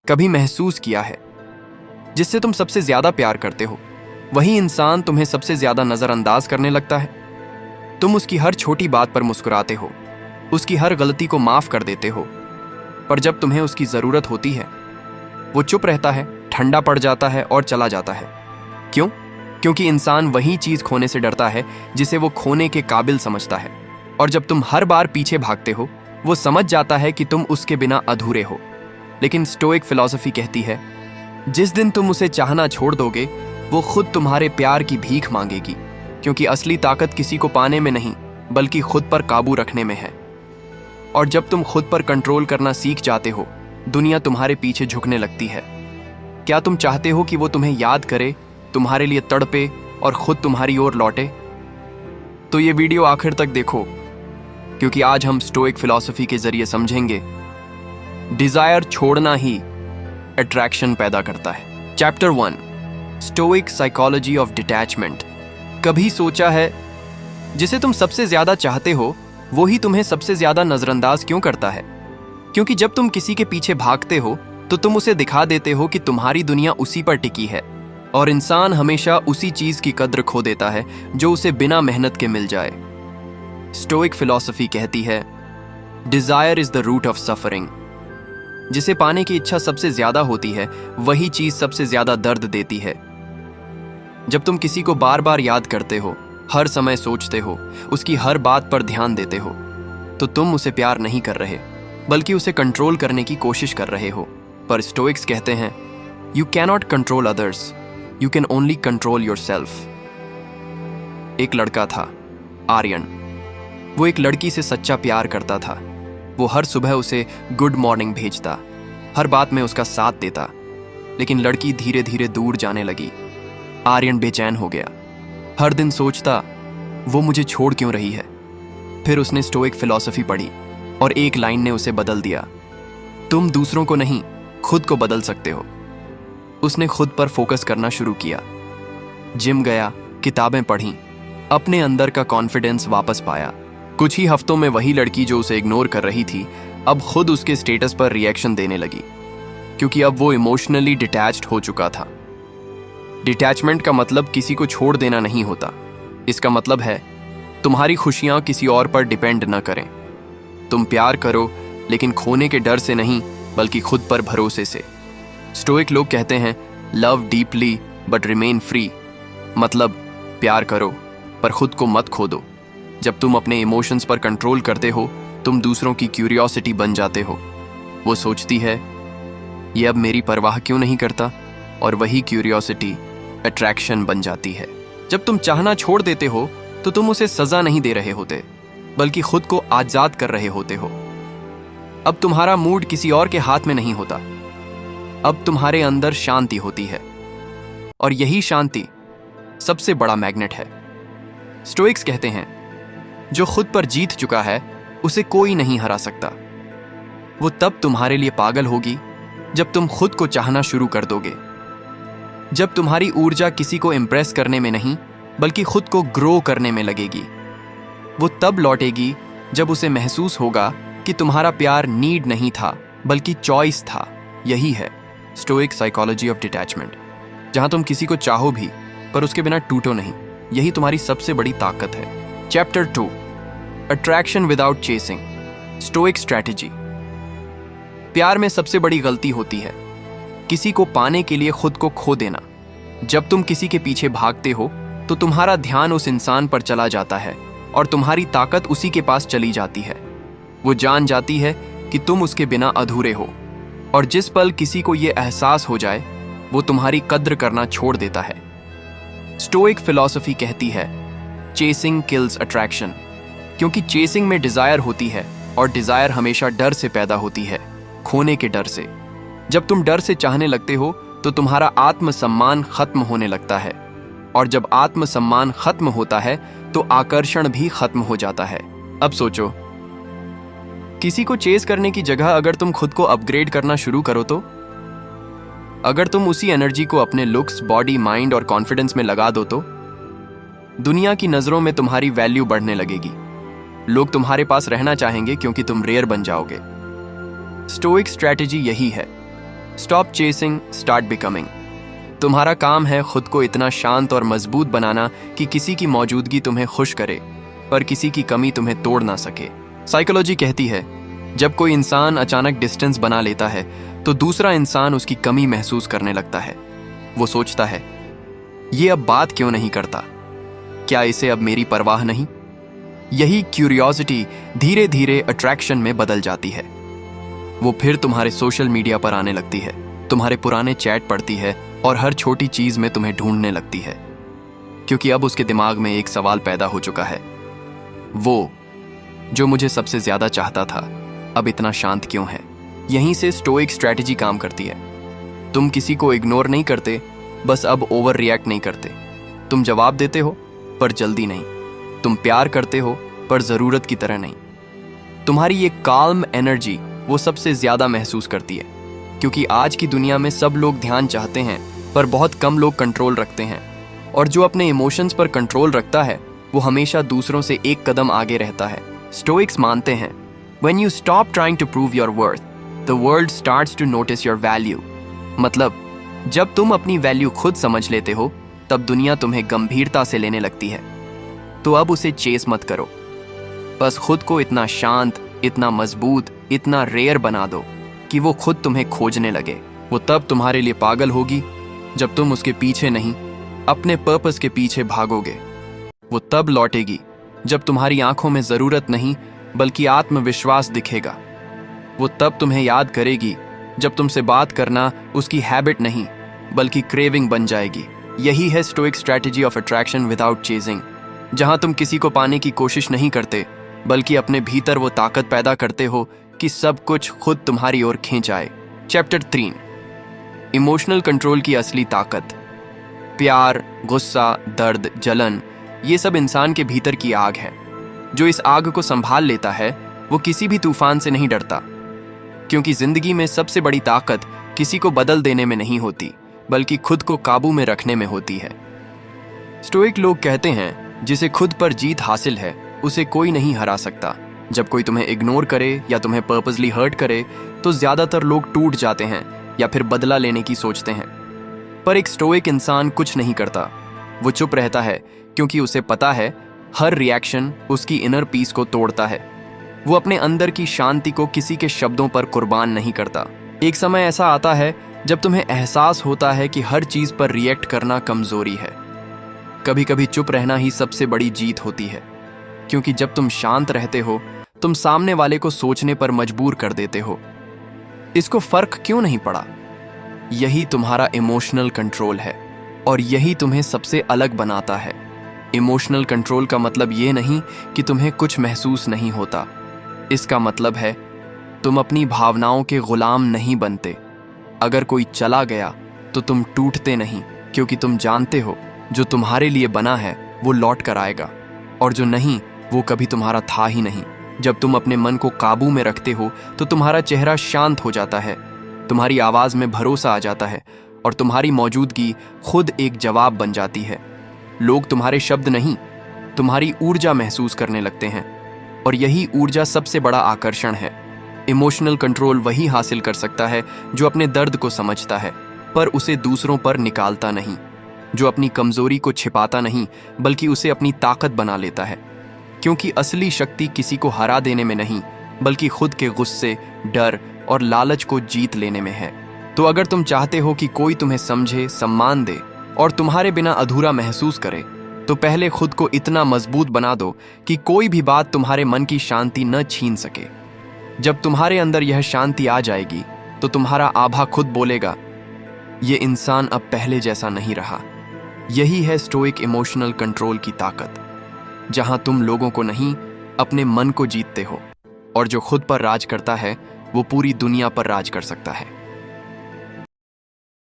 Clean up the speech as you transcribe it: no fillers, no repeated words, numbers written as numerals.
कभी महसूस किया है? जिससे तुम सबसे ज्यादा प्यार करते हो, वही इंसान तुम्हें सबसे ज्यादा नजरअंदाज करने लगता है। तुम उसकी हर छोटी बात पर मुस्कुराते हो, उसकी हर गलती को माफ कर देते हो, पर जब तुम्हें उसकी जरूरत होती है, वो चुप रहता है, ठंडा पड़ जाता है और चला जाता है। क्यों? क्योंकि इंसान वही चीज खोने से डरता है जिसे वो खोने के काबिल समझता है। और जब तुम हर बार पीछे भागते हो, वो समझ जाता है कि तुम उसके बिना अधूरे हो। लेकिन स्टोइक फिलॉसफी कहती है, जिस दिन तुम उसे चाहना छोड़ दोगे, वो खुद तुम्हारे प्यार की भीख मांगेगी। क्योंकि असली ताकत किसी को पाने में नहीं, बल्कि खुद पर काबू रखने में है। और जब तुम खुद पर कंट्रोल करना सीख जाते हो, दुनिया तुम्हारे पीछे झुकने लगती है। क्या तुम चाहते हो कि वो तुम्हें याद करे, तुम्हारे लिए तड़पे और खुद तुम्हारी ओर लौटे? तो ये वीडियो आखिर तक देखो, क्योंकि आज हम स्टोइक फिलॉसफी के जरिए समझेंगे डिजायर छोड़ना ही अट्रैक्शन पैदा करता है। Chapter 1, stoic psychology of detachment. कभी सोचा है, जिसे तुम सबसे ज्यादा चाहते हो, वो ही तुम्हें सबसे ज्यादा नजरअंदाज क्यों करता है? क्योंकि जब तुम किसी के पीछे भागते हो, तो तुम उसे दिखा देते हो कि तुम्हारी दुनिया उसी पर टिकी है। और इंसान हमेशा उसी चीज की कद्र खो देता है जो उसे बिना मेहनत के मिल जाए। स्टोइक फिलॉसफी कहती है, desire is the root of suffering. जिसे पाने की इच्छा सबसे ज्यादा होती है, वही चीज सबसे ज्यादा दर्द देती है। जब तुम किसी को बार बार याद करते हो, हर समय सोचते हो, उसकी हर बात पर ध्यान देते हो, तो तुम उसे प्यार नहीं कर रहे, बल्कि उसे कंट्रोल करने की कोशिश कर रहे हो। पर स्टोइक्स कहते हैं, you cannot control others, you can only control yourself. एक लड़का था, आर्यन। वो एक लड़की से सच्चा प्यार करता था। वो हर सुबह उसे गुड मॉर्निंग भेजता, हर बात में उसका साथ देता। लेकिन लड़की धीरे धीरे दूर जाने लगी। आर्यन बेचैन हो गया। हर दिन सोचता, वो मुझे छोड़ क्यों रही है? फिर उसने स्टोइक फिलॉसफी पढ़ी और एक लाइन ने उसे बदल दिया, तुम दूसरों को नहीं, खुद को बदल सकते हो। उसने खुद पर फोकस करना शुरू किया, जिम गया, किताबें पढ़ी, अपने अंदर का कॉन्फिडेंस वापस पाया। कुछ ही हफ्तों में वही लड़की जो उसे इग्नोर कर रही थी, अब खुद उसके स्टेटस पर रिएक्शन देने लगी, क्योंकि अब वो इमोशनली डिटैच्ड हो चुका था। डिटैचमेंट का मतलब किसी को छोड़ देना नहीं होता। इसका मतलब है तुम्हारी खुशियां किसी और पर डिपेंड न करें। तुम प्यार करो, लेकिन खोने के डर से नहीं, बल्कि खुद पर भरोसे से। स्टोइक लोग कहते हैं, love deeply but remain free. मतलब प्यार करो, पर खुद को मत खो दो। जब तुम अपने इमोशंस पर कंट्रोल करते हो, तुम दूसरों की क्यूरियोसिटी बन जाते हो। वो सोचती है, ये अब मेरी परवाह क्यों नहीं करता? और वही क्यूरियोसिटी अट्रैक्शन बन जाती है। जब तुम चाहना छोड़ देते हो, तो तुम उसे सजा नहीं दे रहे होते, बल्कि खुद को आजाद कर रहे होते हो। अब तुम्हारा मूड किसी और के हाथ में नहीं होता। अब तुम्हारे अंदर शांति होती है, और यही शांति सबसे बड़ा मैग्नेट है। स्टोइक्स कहते हैं, जो खुद पर जीत चुका है, उसे कोई नहीं हरा सकता। वो तब तुम्हारे लिए पागल होगी जब तुम खुद को चाहना शुरू कर दोगे। जब तुम्हारी ऊर्जा किसी को इम्प्रेस करने में नहीं, बल्कि खुद को ग्रो करने में लगेगी। वो तब लौटेगी जब उसे महसूस होगा कि तुम्हारा प्यार नीड नहीं था, बल्कि चॉइस था। यही है स्टोइक साइकोलॉजी ऑफ डिटैचमेंट, जहां तुम किसी को चाहो भी, पर उसके बिना टूटो नहीं। यही तुम्हारी सबसे बड़ी ताकत है। Chapter 2, attraction without chasing, stoic strategy. प्यार में सबसे बड़ी गलती होती है किसी को पाने के लिए खुद को खो देना। जब तुम किसी के पीछे भागते हो, तो तुम्हारा ध्यान उस इंसान पर चला जाता है और तुम्हारी ताकत उसी के पास चली जाती है। वो जान जाती है कि तुम उसके बिना अधूरे हो, और जिस पल किसी को यह एहसास हो जाए, वो तुम्हारी कद्र करना छोड़ देता है। स्टोइक फिलॉसफी कहती है, चेसिंग किल्स अट्रैक्शन। क्योंकि चेसिंग में डिजायर होती है, और डिजायर हमेशा डर से पैदा होती है, खोने के डर से। जब तुम डर से चाहने लगते हो, तो तुम्हारा आत्मसम्मान खत्म होने लगता है, और जब आत्मसम्मान खत्म होता है, तो आकर्षण भी खत्म हो जाता है। अब सोचो, किसी को चेस करने की जगह अगर तुम खुद को अपग्रेड करना शुरू करो, तो अगर तुम उसी एनर्जी को अपने लुक्स, बॉडी, माइंड और कॉन्फिडेंस में लगा दो, तो दुनिया की नजरों में तुम्हारी वैल्यू बढ़ने लगेगी। लोग तुम्हारे पास रहना चाहेंगे, क्योंकि तुम रेयर बन जाओगे। स्टोइक स्ट्रैटेजी यही है, स्टॉप चेसिंग, स्टार्ट बिकमिंग। तुम्हारा काम है खुद को इतना शांत और मजबूत बनाना कि किसी की मौजूदगी तुम्हें खुश करे पर किसी की कमी तुम्हें तोड़ ना सके। साइकोलॉजी कहती है जब कोई इंसान अचानक डिस्टेंस बना लेता है तो दूसरा इंसान उसकी कमी महसूस करने लगता है। वो सोचता है ये अब बात क्यों नहीं करता, क्या इसे अब मेरी परवाह नहीं। यही क्यूरियोसिटी धीरे धीरे अट्रैक्शन में बदल जाती है। वो फिर तुम्हारे सोशल मीडिया पर आने लगती है, तुम्हारे पुराने चैट पढ़ती है और हर छोटी चीज में तुम्हें ढूंढने लगती है, क्योंकि अब उसके दिमाग में एक सवाल पैदा हो चुका है, वो जो मुझे सबसे ज्यादा चाहता था अब इतना शांत क्यों है। यहीं से स्टोइक स्ट्रैटेजी काम करती है। तुम किसी को इग्नोर नहीं करते, बस अब ओवर रिएक्ट नहीं करते। तुम जवाब देते हो पर जल्दी नहीं, तुम प्यार करते हो पर जरूरत की तरह नहीं। तुम्हारी ये काल्म एनर्जी वो सबसे ज्यादा महसूस करती है, क्योंकि आज की दुनिया में सब लोग ध्यान चाहते हैं पर बहुत कम लोग कंट्रोल रखते हैं, और जो अपने इमोशंस पर कंट्रोल रखता है वो हमेशा दूसरों से एक कदम आगे रहता है। स्टोइक्स मानते हैं When you stop trying to prove your worth, the world starts to notice your value। मतलब जब तुम अपनी वैल्यू खुद समझ लेते हो तब दुनिया तुम्हें गंभीरता से लेने लगती है। तो अब उसे चेस मत करो, बस खुद को इतना शांत, इतना मजबूत, इतना रेयर बना दो कि वो खुद तुम्हें खोजने लगे। वो तब तुम्हारे लिए पागल होगी जब तुम उसके पीछे नहीं, अपने पर्पस के पीछे भागोगे। वो तब लौटेगी जब तुम्हारी आंखों में जरूरत नहीं बल्कि आत्मविश्वास दिखेगा। वो तब तुम्हें याद करेगी जब तुमसे बात करना उसकी हैबिट नहीं बल्कि क्रेविंग बन जाएगी। यही है stoic strategy of attraction without chasing, जहां तुम किसी को पाने की कोशिश नहीं करते बल्कि अपने भीतर वो ताकत पैदा करते हो कि सब कुछ खुद तुम्हारी ओर खींच आए। चैप्टर 3, इमोशनल कंट्रोल की असली ताकत। प्यार, गुस्सा, दर्द, जलन, ये सब इंसान के भीतर की आग है। जो इस आग को संभाल लेता है वो किसी भी तूफान से नहीं डरता, क्योंकि जिंदगी में सबसे बड़ी ताकत किसी को बदल देने में नहीं होती बल्कि खुद को काबू में रखने में होती है। स्टोइक लोग कहते हैं जिसे खुद पर जीत हासिल है उसे कोई नहीं हरा सकता। जब कोई तुम्हें इग्नोर करे या तुम्हें पर्पसली हर्ट करे तो ज्यादातर लोग टूट जाते हैं या फिर बदला लेने की सोचते हैं, पर एक स्टोइक इंसान कुछ नहीं करता। वो चुप रहता है क्योंकि उसे पता है हर रिएक्शन उसकी इनर पीस को तोड़ता है। वो अपने अंदर की शांति को किसी के शब्दों पर कुर्बान नहीं करता। एक समय ऐसा आता है जब तुम्हें एहसास होता है कि हर चीज पर रिएक्ट करना कमजोरी है। कभी कभी चुप रहना ही सबसे बड़ी जीत होती है, क्योंकि जब तुम शांत रहते हो तुम सामने वाले को सोचने पर मजबूर कर देते हो, इसको फर्क क्यों नहीं पड़ा। यही तुम्हारा इमोशनल कंट्रोल है और यही तुम्हें सबसे अलग बनाता है। इमोशनल कंट्रोल का मतलब ये नहीं कि तुम्हें कुछ महसूस नहीं होता, इसका मतलब है तुम अपनी भावनाओं के गुलाम नहीं बनते। अगर कोई चला गया तो तुम टूटते नहीं, क्योंकि तुम जानते हो जो तुम्हारे लिए बना है वो लौट कर आएगा और जो नहीं वो कभी तुम्हारा था ही नहीं। जब तुम अपने मन को काबू में रखते हो तो तुम्हारा चेहरा शांत हो जाता है, तुम्हारी आवाज में भरोसा आ जाता है और तुम्हारी मौजूदगी खुद एक जवाब बन जाती है। लोग तुम्हारे शब्द नहीं, तुम्हारी ऊर्जा महसूस करने लगते हैं, और यही ऊर्जा सबसे बड़ा आकर्षण है। इमोशनल कंट्रोल वही हासिल कर सकता है जो अपने दर्द को समझता है पर उसे दूसरों पर निकालता नहीं, जो अपनी कमजोरी को छिपाता नहीं बल्कि उसे अपनी ताकत बना लेता है। क्योंकि असली शक्ति किसी को हरा देने में नहीं बल्कि खुद के गुस्से, डर और लालच को जीत लेने में है। तो अगर तुम चाहते हो कि कोई तुम्हें समझे, सम्मान दे और तुम्हारे बिना अधूरा महसूस करे, तो पहले खुद को इतना मजबूत बना दो कि कोई भी बात तुम्हारे मन की शांति न छीन सके। जब तुम्हारे अंदर यह शांति आ जाएगी तो तुम्हारा आभा खुद बोलेगा, ये इंसान अब पहले जैसा नहीं रहा। यही है स्टोइक इमोशनल कंट्रोल की ताकत, जहां तुम लोगों को नहीं अपने मन को जीतते हो, और जो खुद पर राज करता है वो पूरी दुनिया पर राज कर सकता है।